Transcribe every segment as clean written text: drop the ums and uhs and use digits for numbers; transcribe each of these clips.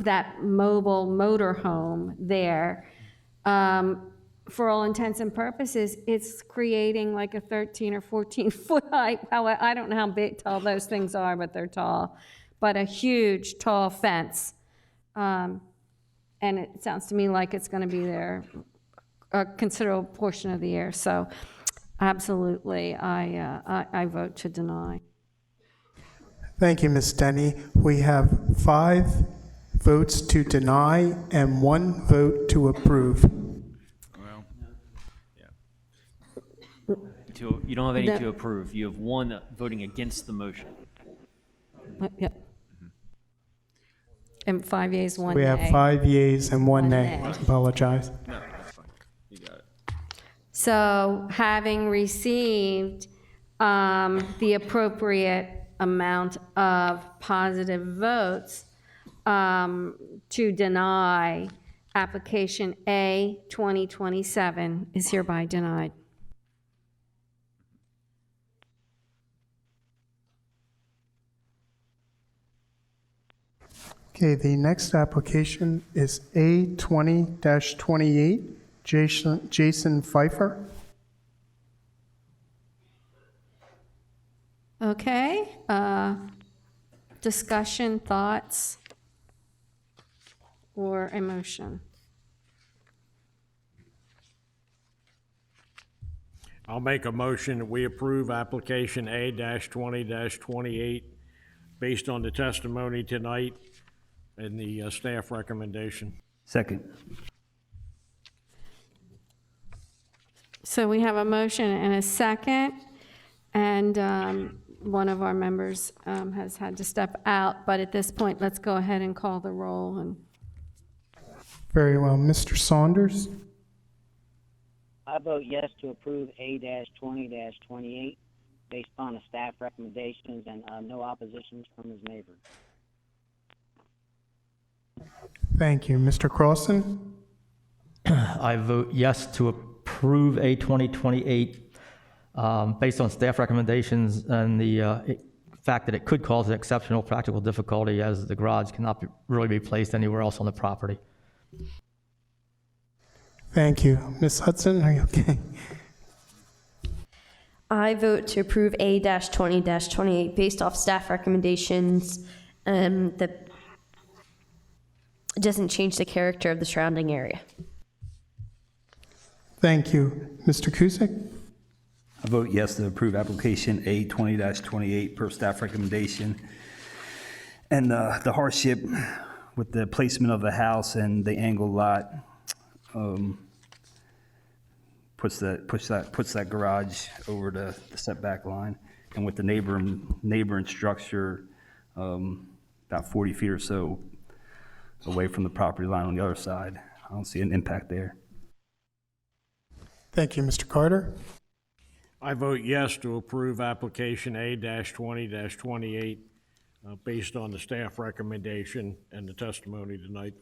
that mobile motorhome there, for all intents and purposes, it's creating like a 13 or 14 foot high, I don't know how big, tall those things are, but they're tall, but a huge, tall fence. And it sounds to me like it's going to be there a considerable portion of the year. So absolutely, I vote to deny. Thank you, Ms. Denny. We have 5 votes to deny and 1 vote to approve. Well, yeah. You don't have any to approve. You have 1 voting against the motion. Yep. And 5 yeas, 1 nay. We have 5 yeas and 1 nay. nay. Apologize. No, that's fine. You got it. So having received the appropriate amount of positive votes to deny, application A 2027 is hereby denied. Okay, the next application is A 20-28, Jason Pfeiffer. Okay, discussion, thoughts, or emotion? I'll make a motion that we approve application A-20-28 based on the testimony tonight and the staff recommendation. Second. So we have a motion and a second, and one of our members has had to step out, but at this point, let's go ahead and call the roll. And Very well. Mr. Saunders? I vote yes to approve A-20-28 based on the staff recommendations and no oppositions from his neighbor. Thank you. Mr. Crossan? I vote yes to approve A-2028 based on staff recommendations and the fact that it could cause an exceptional practical difficulty as the garage cannot really be placed anywhere else on the property. Thank you. Ms. Hudson, are you okay? I vote to approve A-20-28 based off staff recommendations that doesn't change the character of the surrounding area. Thank you. Mr. Cusick? I vote yes to approve application A-20-28 per staff recommendation. And the hardship with the placement of the house and the angled lot puts that garage over the setback line. And with the neighboring structure about 40 feet or so away from the property line on the other side, I don't see an impact there. Thank you. Mr. Carter? I vote yes to approve application A-20-28 based on the staff recommendation and the testimony tonight.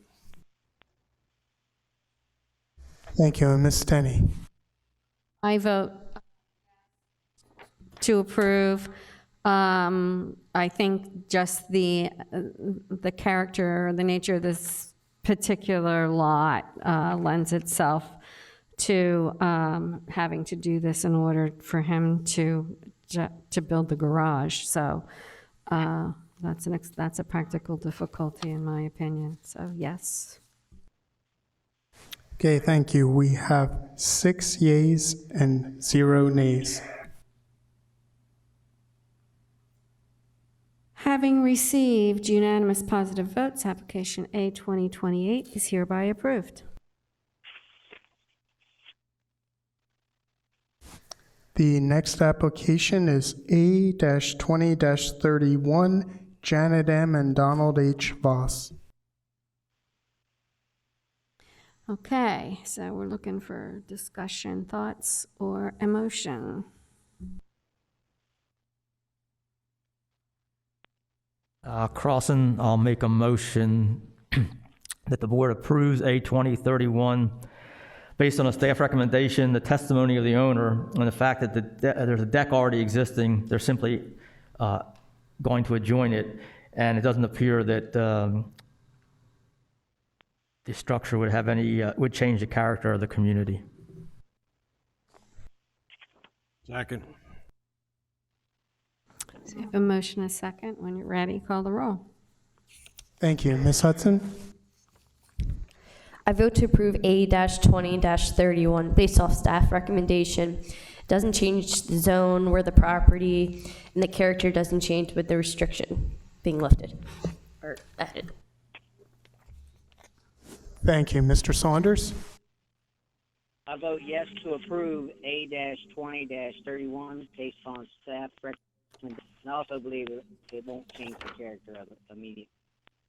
Thank you. And Ms. Denny? I vote to approve. I think just the character, the nature of this particular lot lends itself to having to do this in order for him to build the garage. So that's a practical difficulty in my opinion. So yes. Okay, thank you. We have 6 yeas and 0 nays. Having received unanimous positive votes, application A-2028 is hereby approved. The next application is A-20-31, Janet M. and Donald H. Voss. Okay, so we're looking for discussion, thoughts, or emotion. Crossan, I'll make a motion that the board approves A-2031 based on a staff recommendation, the testimony of the owner, and the fact that there's a deck already existing. They're simply going to adjoin it, and it doesn't appear that the structure would have any, would change the character of the community. Second. So you have a motion and a second. When you're ready, call the roll. Thank you. Ms. Hudson? I vote to approve A-20-31 based off staff recommendation. It doesn't change the zone where the property, and the character doesn't change with the restriction being lifted or added. Thank you. Mr. Saunders? I vote yes to approve A-20-31 based on staff recommendation. And I also believe it won't change the character of the immediate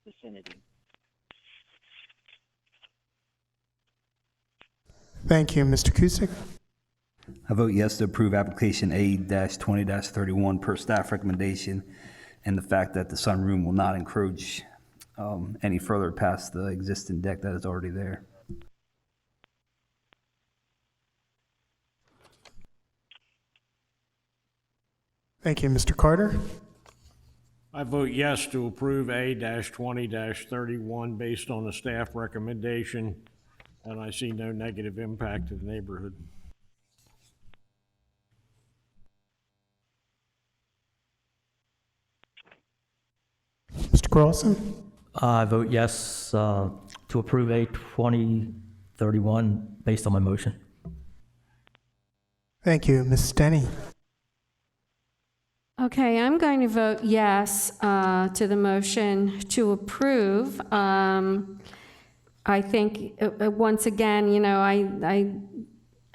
vicinity. Thank you. Mr. Cusick? I vote yes to approve application A-20-31 per staff recommendation, and the fact that the sunroom will not encroach any further past the existing deck that is already there. Thank you. Mr. Carter? I vote yes to approve A-20-31 based on the staff recommendation, and I see no negative impact to the neighborhood. Mr. Carlson? I vote yes to approve A-20-31 based on my motion. Thank you. Ms. Denny? Okay, I'm going to vote yes to the motion to approve. I think, once again, you know, I'm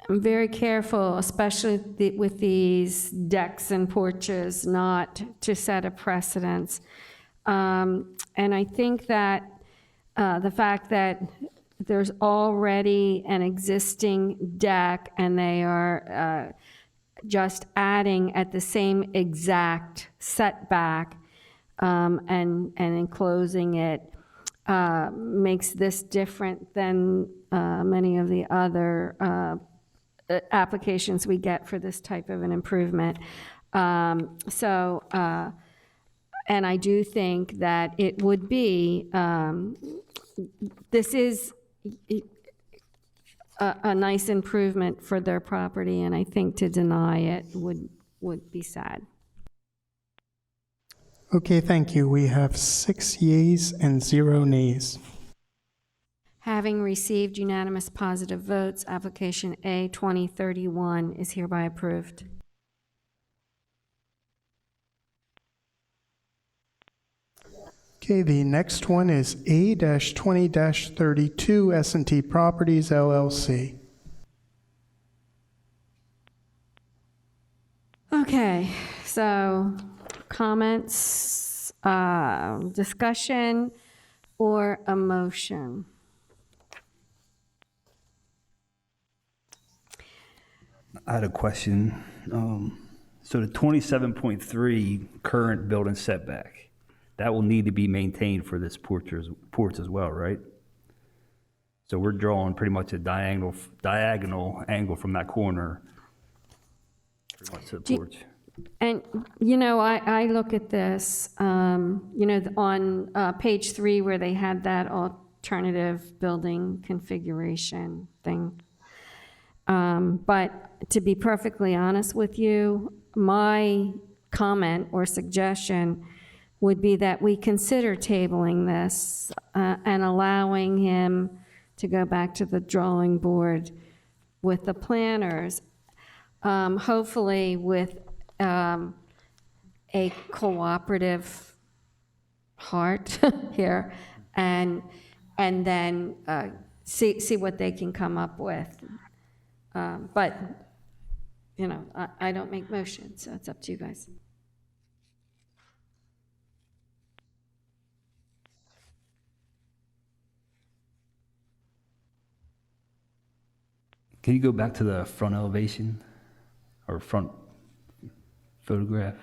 very careful, especially with these decks and porches, not to set a precedence. And I think that the fact that there's already an existing deck and they are just adding at the same exact setback and enclosing it makes this different than many of the other applications we get for this type of an improvement. And I do think that it would be, this is a nice improvement for their property, and I think to deny it would be sad. Okay, thank you. We have 6 yeas and 0 nays. Having received unanimous positive votes, application A-2031 is hereby approved. Okay, the next one is A-20-32 S&T Properties LLC. Okay, so comments, discussion, or a motion? I had a question. So the 27.3 current building setback, that will need to be maintained for this porch as well, right? So we're drawing pretty much a diagonal angle from that corner pretty much to the porch. And, you know, I look at this, you know, on page 3 where they had that alternative building configuration thing. But to be perfectly honest with you, my comment or suggestion would be that we consider tabling this and allowing him to go back to the drawing board with the planners, hopefully with a cooperative heart here, and then see what they can come up with. But, you know, I don't make motions, so it's up to you guys. Can you go back to the front elevation or front photograph?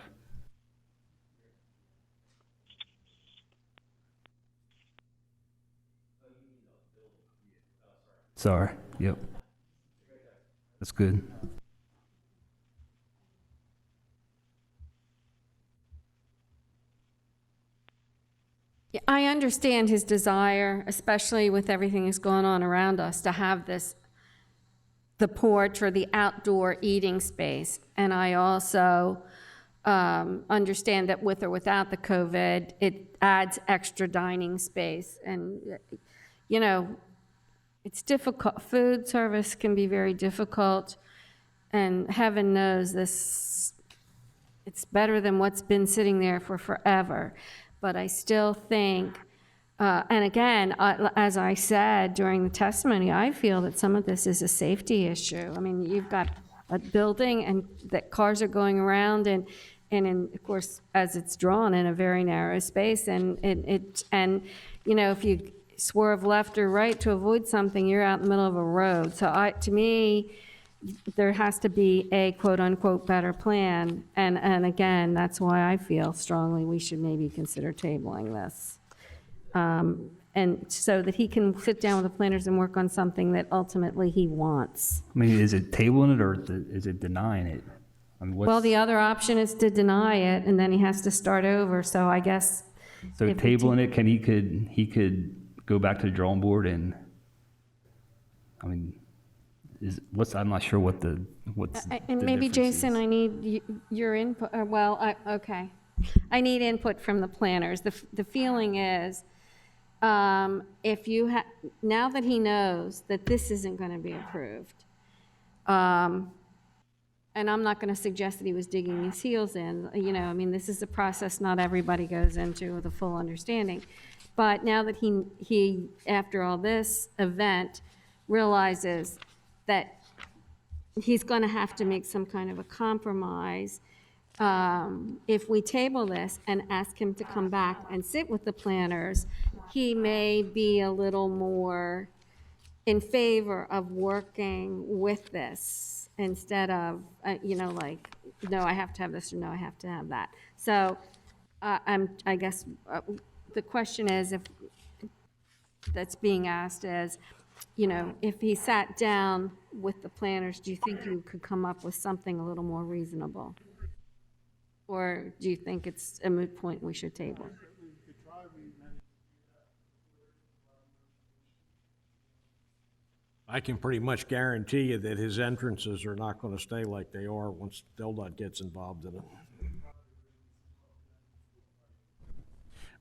Sorry, yep. That's good. Yeah, I understand his desire, especially with everything that's going on around us, to have the porch or the outdoor eating space. And I also understand that with or without the COVID, it adds extra dining space. And, you know, it's difficult. Food service can be very difficult. And heaven knows this, it's better than what's been sitting there for forever. But I still think, and again, as I said during the testimony, I feel that some of this is a safety issue. I mean, you've got a building and that cars are going around and of course, as it's drawn in a very narrow space and you know, if you swerve left or right to avoid something, you're out in the middle of a road. So to me, there has to be a quote-unquote better plan, and again, that's why I feel strongly we should maybe consider tabling this. And so that he can sit down with the planners and work on something that ultimately he wants. I mean, is it tabling it or is it denying it? I mean, Well, the other option is to deny it, and then he has to start over, so I guess. so if we tabling it, he could go back to the drawing board and, I mean, I'm not sure what's And the maybe, difference Jason, is. I need your input, okay. I need input from the planners. The feeling is, if you now that he knows that this isn't going to be approved, and I'm not going to suggest that he was digging his heels in, you know, I mean, this is a process not everybody goes into with a full understanding. But now that he after all this event, realizes that he's going to have to make some kind of a compromise. If we table this and ask him to come back and sit with the planners, he may be a little more in favor of working with this instead of, you know, like, no, I have to have this, or no, I have to have that. So I guess the question is, if that's being asked is, you know, if he sat down with the planners, do you think you could come up with something a little more reasonable? Or do you think it's a moot point we should table? I can pretty much guarantee you that his entrances are not going to stay like they are once DelDOT gets involved in it.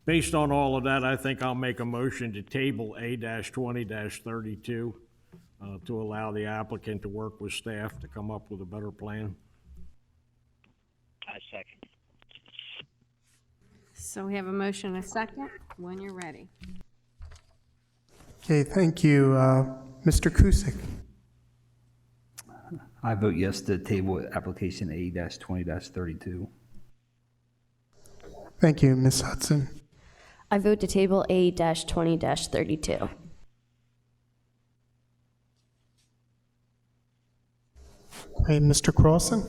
Based on all of that, I think I'll make a motion to table A-20-32 to allow the applicant to work with staff to come up with a better plan. I second. So we have a motion and a second, when you're ready. Okay, thank you. Mr. Kusick? I vote yes to table application A-20-32. Thank you, Ms. Hudson. I vote to table A-20-32. Hey, Mr. Crossan?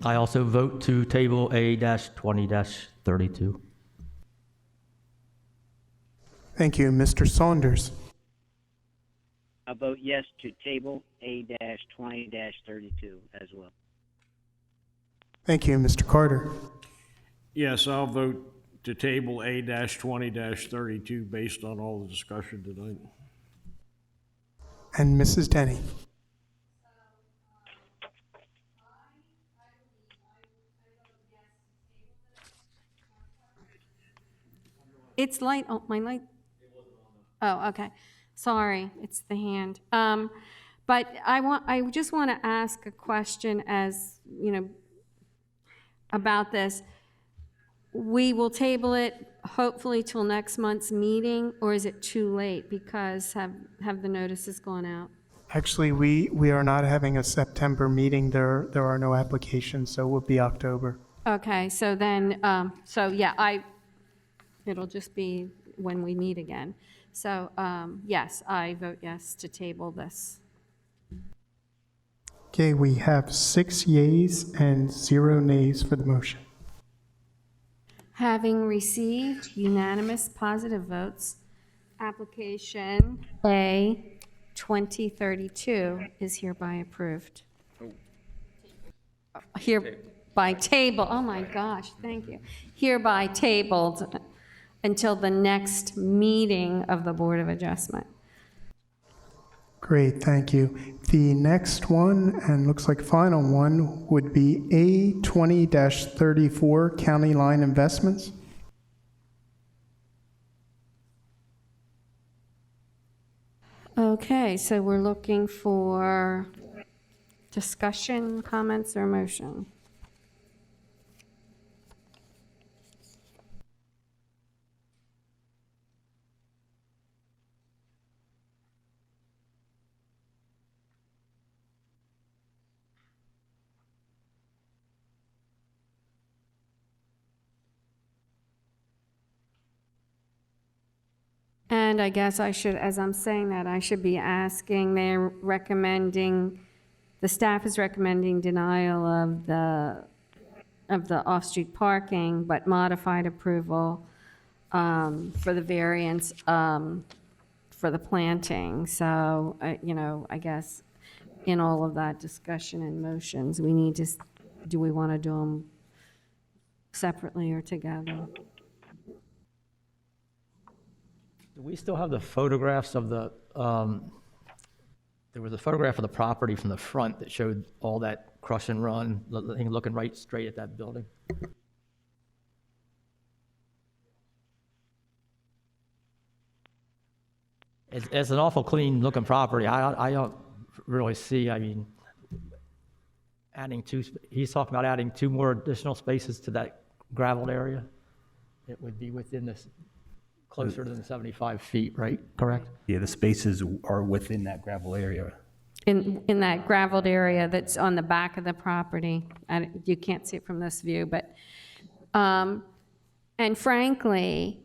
I also vote to table A-20-32. Thank you, Mr. Saunders. I vote yes to table A-20-32 as well. Thank you, Mr. Carter. Yes, I'll vote to table A-20-32 based on all the discussion tonight. And Mrs. Denny. It's light, oh, my light. Oh, okay. Sorry, it's the hand. But I just want to ask a question as, you know, about this. We will table it hopefully till next month's meeting, or is it too late because have the notices gone out? Actually, we are not having a September meeting. There are no applications, so it will be October. Okay, so then, so yeah, it'll just be when we meet again. So, yes, I vote yes to table this. Okay, we have 6 yeas and 0 nays for the motion. Having received unanimous positive votes, application A 2032 is hereby approved. Hereby table, oh my gosh, thank you. Hereby tabled. until the next meeting of the Board of Adjustment. Great, thank you. The next one, and looks like final one, would be A20-34 County Line Investments. Okay, so we're looking for discussion, comments, or motion. And I guess I should, as I'm saying that, I should be asking, they're recommending, the staff is recommending denial of the off-street parking, but modified approval for the variance for the planting. So, you know, I guess in all of that discussion and motions, we need to, do we want to do them separately or together? Do we still have the photographs of the, there was a photograph of the property from the front that showed all that crush and run, looking right straight at that building? It's an awful clean looking property. I don't really see, I mean, he's talking about adding 2 more additional spaces to that graveled area. It would be within this, closer than 75 feet, right? Correct? Yeah, the spaces are within that gravel area. In that gravelled area that's on the back of the property. You can't see it from this view, but, and frankly,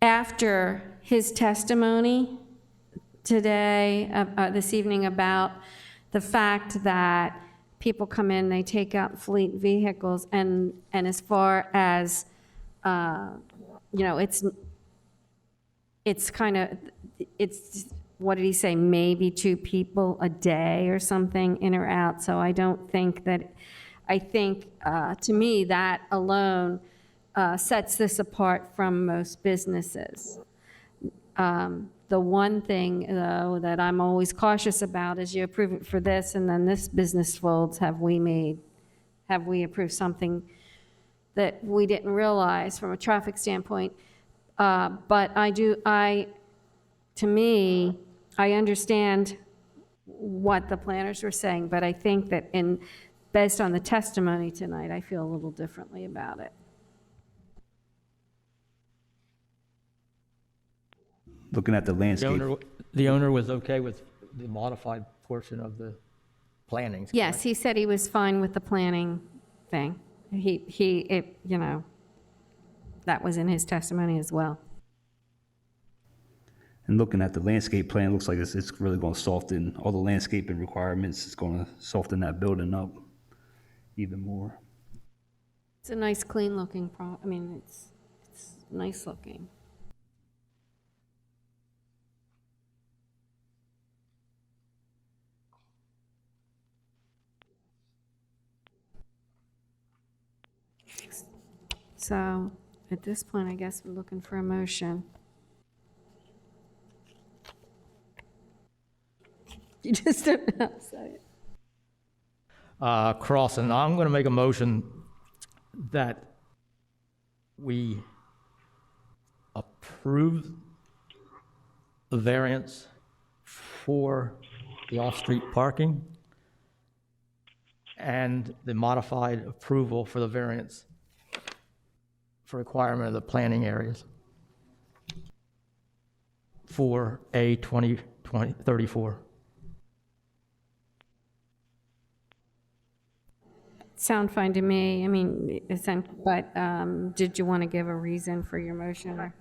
after his testimony today, this evening, about the fact that people come in, they take out fleet vehicles, and as far as, you know, it's kind of, it's, what did he say, maybe 2 people a day or something in or out. So I don't think that, I think, to me, that alone sets this apart from most businesses. The one thing, though, that I'm always cautious about is you approve it for this, and then this business folds, have we approved something that we didn't realize from a traffic standpoint? But to me, I understand what the planners were saying, but I think that based on the testimony tonight, I feel a little differently about it. Looking at the landscape. The owner was okay with the modified portion of the plantings? Yes, he said he was fine with the planning thing. You know, that was in his testimony as well. And looking at the landscape plan, it looks like it's really going to soften all the landscaping requirements. It's going to soften that building up even more. It's a nice, clean-looking I mean, it's nice looking. So at this point, I guess we're looking for a motion. You just don't know how to say it. Crossan, I'm going to make a motion that we approve the variance for the off-street parking and the modified approval for the variance for requirement of the planning areas for A2034. Sound fine to me. I mean, but did you want to give a reason for your motion? Or?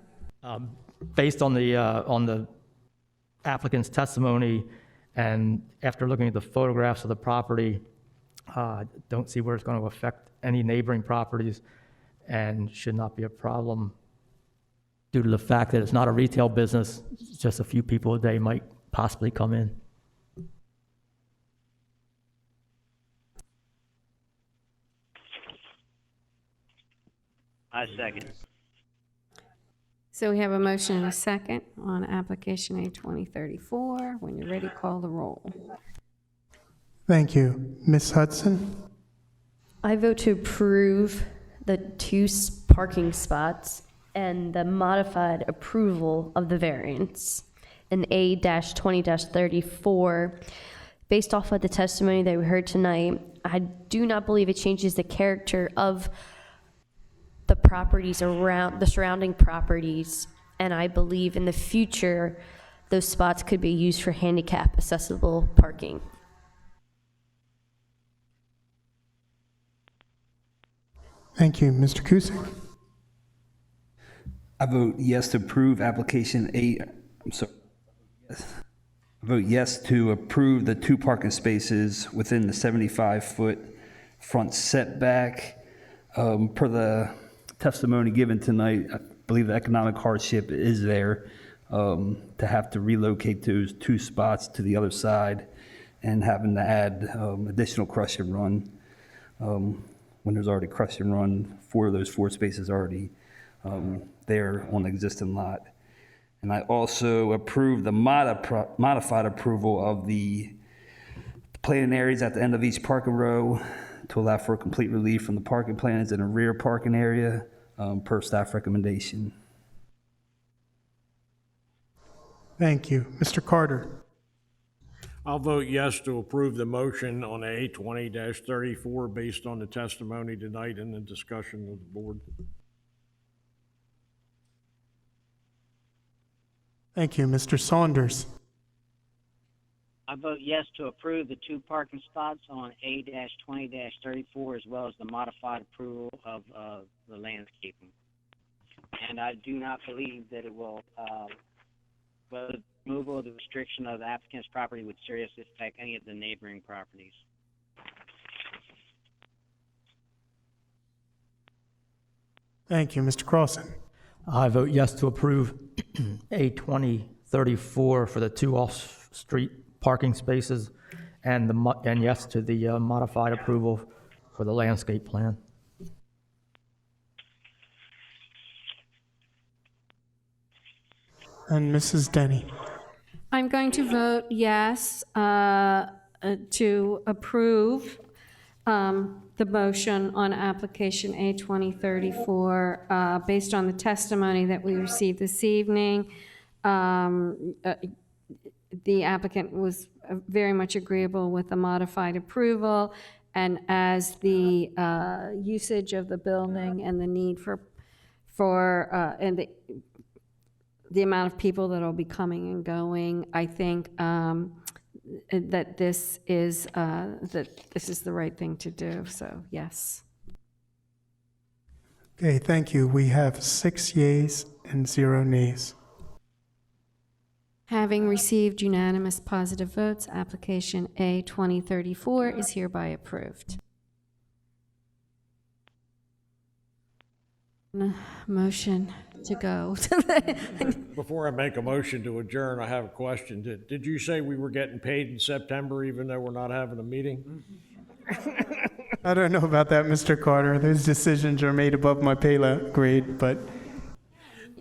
Based on the applicant's testimony and after looking at the photographs of the property, don't see where it's going to affect any neighboring properties and should not be a problem due to the fact that it's not a retail business. Just a few people a day might possibly come in. I second. So we have a motion and a second on application A 2034. When you're ready, call the roll. Thank you. Ms. Hudson? I vote to approve the two parking spots and the modified approval of the variance in A-20-34. Based off of the testimony that we heard tonight, I do not believe it changes the character of the properties around, the surrounding properties, and I believe in the future, those spots could be used for handicap accessible parking. Thank you. Mr. Cusick? I vote yes to approve application A, I'm sorry. I vote yes to approve the 2 parking spaces within the 75-foot front setback. Per the testimony given tonight, I believe the economic hardship is there to have to relocate those 2 spots to the other side and having to add additional crush and run when there's already crush and run for those 4 spaces already there on the existing lot. And I also approve the modified approval of the planning areas at the end of each parking row to allow for complete relief from the parking plans in a rear parking area per staff recommendation. Thank you. Mr. Carter? I'll vote yes to approve the motion on A 20-34 based on the testimony tonight and the discussion of the board. Thank you. Mr. Saunders? I vote yes to approve the 2 parking spots on A-20-34 as well as the modified approval of the landscaping. And I do not believe that it will, the removal of the restriction of the applicant's property would seriously affect any of the neighboring properties. Thank you. Mr. Crossan? I vote yes to approve A 2034 for the 2 off-street parking spaces and yes to the modified approval for the landscape plan. And Mrs. Denny? I'm going to vote yes to approve the motion on application A 2034 based on the testimony that we received this evening. The applicant was very much agreeable with the modified approval, and as the usage of the building and the need and the amount of people that will be coming and going, I think that this is the right thing to do. So yes. Okay, thank you. We have 6 yeas and 0 nays. Having received unanimous positive votes, application A 2034 is hereby approved. Motion to go. Before I make a motion to adjourn, I have a question. Did you say we were getting paid in September even though we're not having a meeting? I don't know about that, Mr. Carter. Those decisions are made above my pay grade, but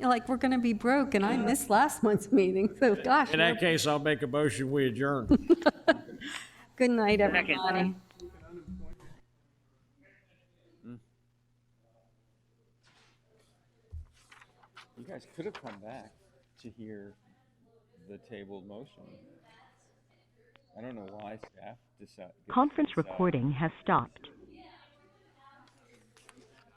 You're like, we're going to be broke, and I missed last month's meeting, so gosh. In that case, I'll make a motion, we adjourn. Good night, everybody. You guys could have come back to hear the tabled motion. I don't know why staff decided. Conference recording has stopped.